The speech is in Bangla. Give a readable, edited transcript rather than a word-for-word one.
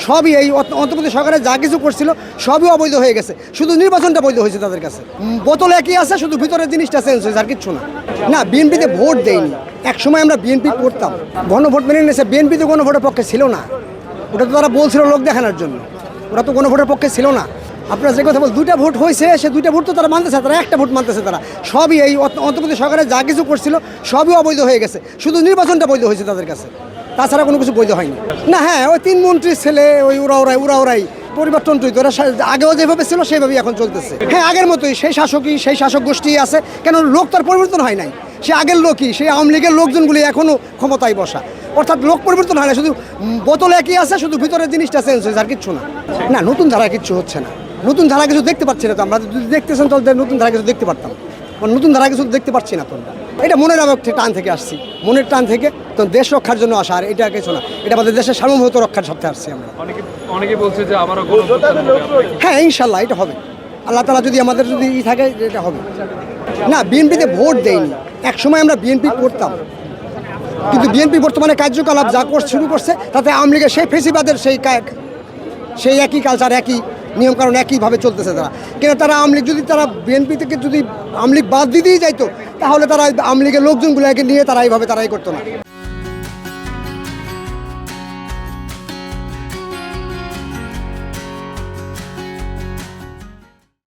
সবই এই অন্তর্বর্তী সরকারে যা কিছু করছিল সবই অবৈধ হয়ে গেছে, শুধু নির্বাচনটা বৈধ হয়েছে তাদের কাছে। বোতল একই আছে, শুধু ভিতরের জিনিসটা চেঞ্জ হয়েছে, আর কিচ্ছু না। না, বিএনপিতে ভোট দেয়নি। এক সময় আমরা বিএনপি করতাম, গণভোট মেনে নিয়েছে। বিএনপি তো গণভোটের পক্ষে ছিল না, ওটা তো তারা বলছিল লোক দেখানোর জন্য, ওরা তো গণভোটের পক্ষে ছিল না। আপনারা যে কথা বল, দুইটা ভোট হয়েছে, সে দুইটা ভোট তো তারা মানতেছে, তারা একটা ভোট মানতেছে। তারা সবই এই অন্তর্বর্তী সরকারে যা কিছু করছিল সবই অবৈধ হয়ে গেছে, শুধু নির্বাচনটা বৈধ হয়েছে তাদের কাছে, তাছাড়া কোনো কিছু বৈধ হয়নি। না, হ্যাঁ, ওই 3 মন্ত্রীর ছেলে ওই ওরাই পরিবর্তন তো ওরা আগেও যেভাবে ছিল সেভাবেই এখন চলতেছে। হ্যাঁ, আগের মতোই সেই শাসক গোষ্ঠী আছে, কেন লোক তার পরিবর্তন হয় নাই, সে আগের লোকই, সেই আওয়ামী লীগের লোকজনগুলি এখনও ক্ষমতায় বসা, অর্থাৎ লোক পরিবর্তন হয় না, শুধু বোতল একই আছে, শুধু ভিতরের জিনিসটা চেঞ্জ হয়েছে, আর কিচ্ছু না। না, নতুন ধারা কিচ্ছু হচ্ছে না, নতুন ধারা কিছু দেখতে পাচ্ছি না তো আমরা। যদি দেখতেছেন তাহলে নতুন ধারা কিছু দেখতে পারতাম, নতুন ধারা কিছু দেখতে পাচ্ছি না তো। এটা মনের টান থেকে আসছি, মনের টান থেকে তো দেশ রক্ষার জন্য আসা, আর এটা কিছু না। এটা আমাদের দেশের সার্বভৌমত্ব রক্ষার স্বার্থে আসছি আমরা। অনেকে বলছে যে আমারও হ্যাঁ, ইনশাল্লাহ এটা হবে, আল্লাহ তাআলা যদি আমাদের যদি থাকে এটা হবে। না, বিএনপিতে ভোট দেয়নি। এক সময় আমরা বিএনপি করতাম, কিন্তু বিএনপি বর্তমানে কার্যকলাপ যা শুরু করছে তাতে আওয়ামী লীগের সেই ফেসিবাদের সেই একই কালচার, একই নিয়মকানুন একইভাবে চলতেছে তারা। কেন তারা আওয়ামী লীগ যদি তারা বিএনপি থেকে যদি আওয়ামী লীগ বাদ দিতেই যাইতো, তাহলে তারা আওয়ামী লীগের লোকজনগুলোকে নিয়ে তারা এইভাবে তারাই করতো না।